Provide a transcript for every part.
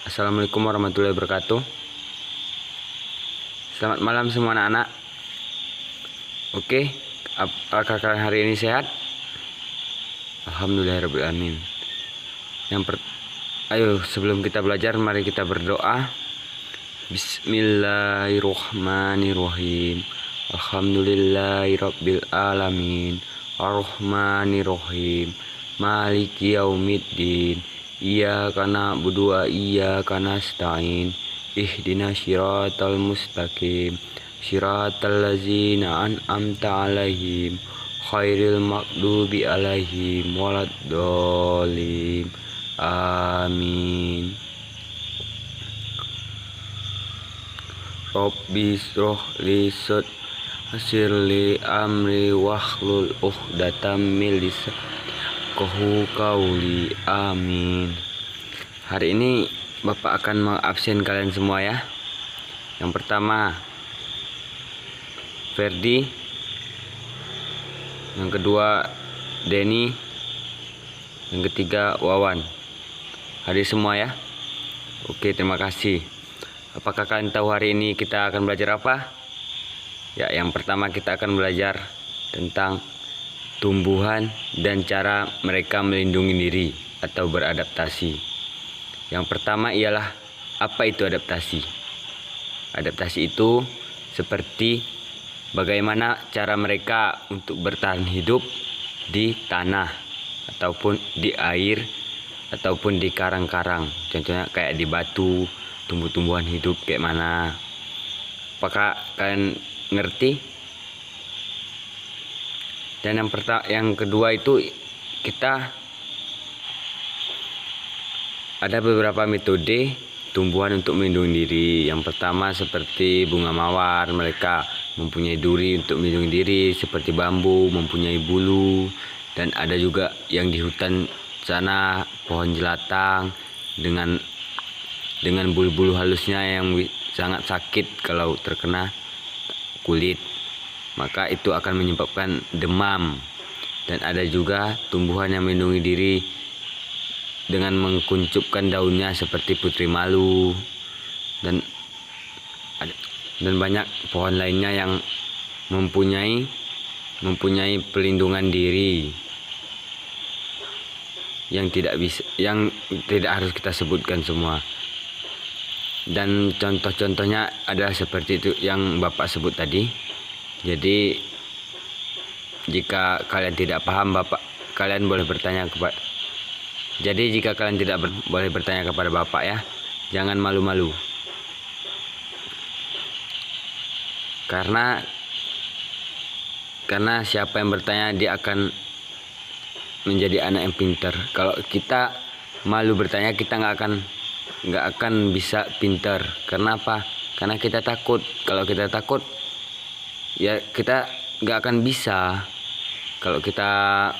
Assalamualaikum warahmatullahi wabarakatuh. Selamat malam semua anak-anak. Oke, apakah kalian hari ini sehat? Alhamdulillahirrahmanirrahim. Ayo sebelum kita belajar, mari kita berdoa. Bismillahirrahmanirrahim. Alhamdulillahirabbil alamin. Arrahmanirrahim. Maliki yaumiddin. Iyyaka na'budu wa iyyaka nasta'in. Ihdinas siratal mustaqim. Siratal ladzina an'amta 'alaihim khairil maghdubi 'alaihim waladdallin. Amin. Rabbi shrah li sadri amri wahlul 'uqdatam min lisani yafqahu qawli. Amin. Hari ini Bapak akan mengabsen kalian semua ya. Yang pertama Ferdi, yang kedua Denny, yang ketiga Wawan. Hadir semua ya. Oke, terima kasih. Apakah kalian tahu hari ini kita akan belajar apa? Ya, yang pertama kita akan belajar tentang tumbuhan dan cara mereka melindungi diri atau beradaptasi. Yang pertama ialah, apa itu adaptasi? Adaptasi itu seperti bagaimana cara mereka untuk bertahan hidup di tanah ataupun di air ataupun di karang-karang. Contohnya kayak di batu, tumbuh-tumbuhan hidup kayak mana. Apakah kalian ngerti? Dan yang kedua itu, kita ada beberapa metode tumbuhan untuk melindungi diri. Yang pertama seperti bunga mawar, mereka mempunyai duri untuk melindungi diri, seperti bambu mempunyai bulu, dan ada juga yang di hutan sana pohon jelatang dengan bulu-bulu halusnya yang sangat sakit kalau terkena kulit, maka itu akan menyebabkan demam. Dan ada juga tumbuhan yang melindungi diri dengan mengkuncupkan daunnya seperti putri malu, dan banyak pohon lainnya yang mempunyai pelindungan diri yang tidak harus kita sebutkan semua. Dan contoh-contohnya adalah seperti itu yang Bapak sebut tadi. Jadi jika kalian tidak paham, kalian boleh bertanya kepada. Jadi jika kalian tidak boleh bertanya kepada Bapak ya, jangan malu-malu. Karena siapa yang bertanya dia akan menjadi anak yang pintar. Kalau kita malu bertanya, kita nggak akan bisa pintar. Karena apa? Karena kita takut. Kalau kita takut, ya kita nggak akan bisa. Kalau kita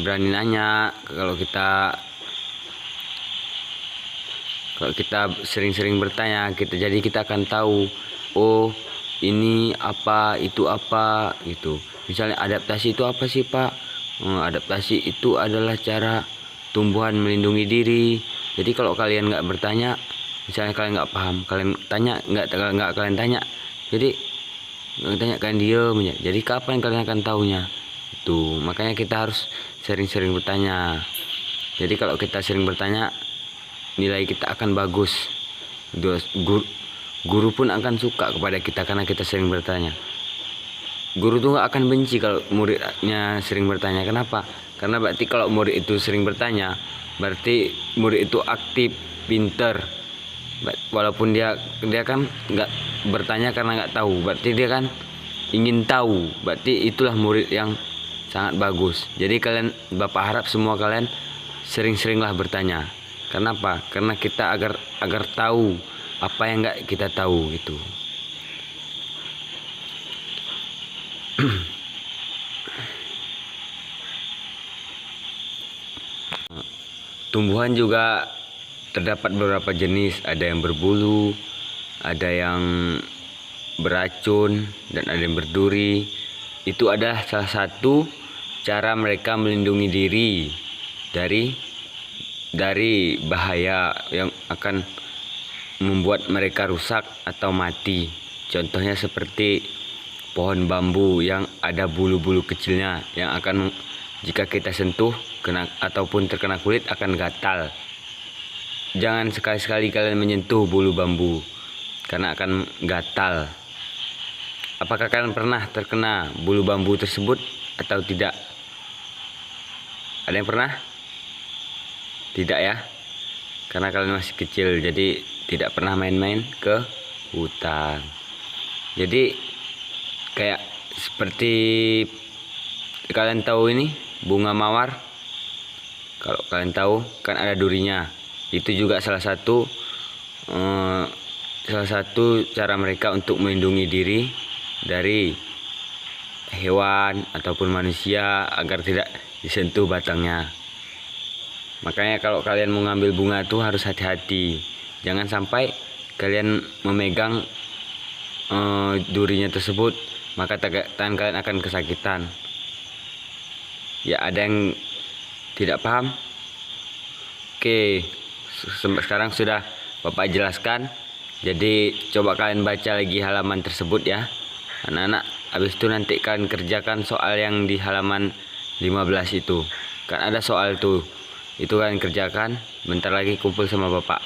berani nanya, kalau kita sering-sering bertanya, jadi kita akan tahu, oh ini apa, itu apa gitu. Misalnya adaptasi itu apa sih Pak? Adaptasi itu adalah cara tumbuhan melindungi diri. Jadi kalau kalian nggak bertanya, misalnya kalian nggak paham, kalian tanya, nggak kalian tanya, jadi tanya kalian diem aja. Jadi kapan kalian akan tahunya? Itu makanya kita harus sering-sering bertanya. Jadi kalau kita sering bertanya, nilai kita akan bagus. Guru pun akan suka kepada kita karena kita sering bertanya. Guru tuh nggak akan benci kalau muridnya sering bertanya. Kenapa? Karena berarti kalau murid itu sering bertanya, berarti murid itu aktif, pinter. Walaupun dia kan nggak bertanya karena nggak tahu, berarti dia kan ingin tahu. Berarti itulah murid yang sangat bagus. Jadi Bapak harap semua kalian sering-seringlah bertanya. Kenapa? Karena kita agar tahu apa yang nggak kita tahu gitu. Tumbuhan juga terdapat beberapa jenis, ada yang berbulu, ada yang beracun, dan ada yang berduri. Itu adalah salah satu cara mereka melindungi diri dari dari bahaya yang akan membuat mereka rusak atau mati. Contohnya seperti pohon bambu yang ada bulu-bulu kecilnya yang akan jika kita sentuh ataupun terkena kulit akan gatal. Jangan sekali-sekali kalian menyentuh bulu bambu karena akan gatal. Apakah kalian pernah terkena bulu bambu tersebut atau tidak? Ada yang pernah? Tidak ya? Karena kalian masih kecil, jadi tidak pernah main-main ke hutan. Jadi kayak seperti kalian tahu ini bunga mawar. Kalau kalian tahu kan ada durinya. Itu juga salah satu cara mereka untuk melindungi diri dari hewan ataupun manusia agar tidak disentuh batangnya. Makanya kalau kalian mau ngambil bunga itu harus hati-hati. Jangan sampai kalian memegang durinya tersebut, maka tangan kalian akan kesakitan. Ya, ada yang tidak paham? Oke, sekarang sudah Bapak jelaskan. Jadi coba kalian baca lagi halaman tersebut ya anak-anak. Habis itu nanti kalian kerjakan soal yang di halaman 15 itu. Kan ada soal tuh. Itu kalian kerjakan, bentar lagi kumpul sama Bapak.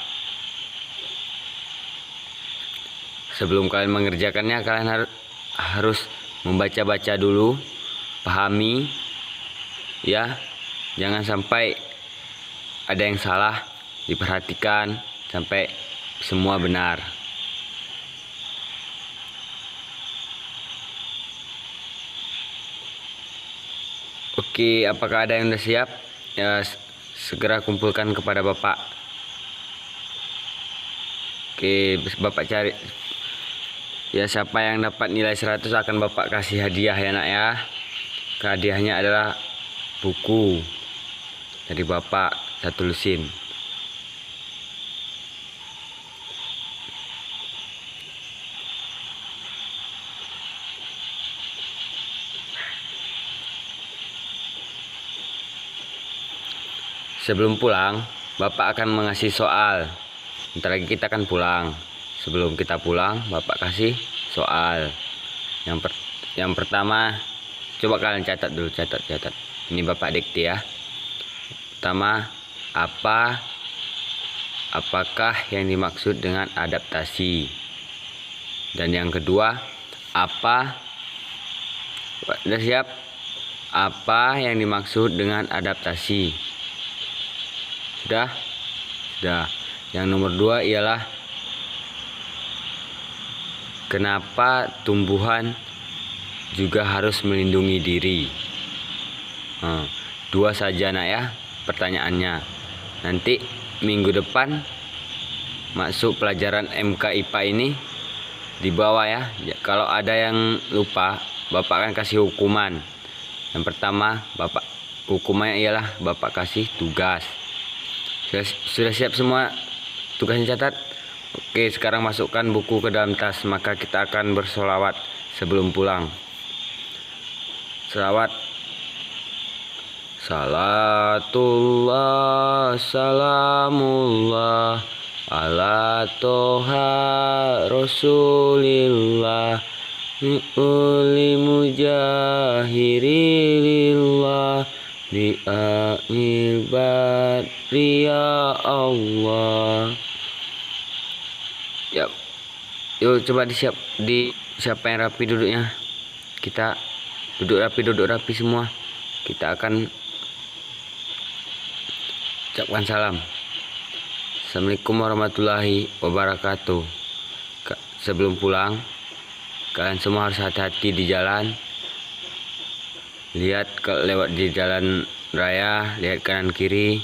Sebelum kalian mengerjakannya, kalian harus membaca-baca dulu, pahami ya. Jangan sampai ada yang salah, diperhatikan sampai semua benar. Oke, apakah ada yang sudah siap? Ya, segera kumpulkan kepada Bapak. Oke, Bapak cari. Ya, siapa yang dapat nilai 100 akan Bapak kasih hadiah ya nak ya. Hadiahnya adalah buku dari Bapak 1 lusin. Sebelum pulang, Bapak akan mengasih soal. Bentar lagi kita akan pulang. Sebelum kita pulang, Bapak kasih soal. Yang pertama, coba kalian catat dulu, catat. Ini Bapak dikte ya. Pertama, apakah yang dimaksud dengan adaptasi? Dan yang kedua, sudah siap? Apa yang dimaksud dengan adaptasi? Sudah? Yang nomor 2 ialah kenapa tumbuhan juga harus melindungi diri? 2 saja nak ya pertanyaannya. Nanti minggu depan masuk pelajaran MK IPA ini di bawah ya. Kalau ada yang lupa, Bapak akan kasih hukuman. Yang pertama, hukumannya ialah Bapak kasih tugas. Sudah siap semua tugasnya catat? Oke, sekarang masukkan buku ke dalam tas. Maka kita akan bersolawat sebelum pulang. Selawat. Salatullah salamullah ala toha rasulillah mi'uli mujahirilillah bi'a'il badri ya Allah. Yuk coba siapa yang rapi duduknya. Kita duduk rapi semua. Kita akan ucapkan salam. Assalamualaikum warahmatullahi wabarakatuh. Sebelum pulang, kalian semua harus hati-hati di jalan. Lihat lewat di jalan raya, lihat kanan kiri.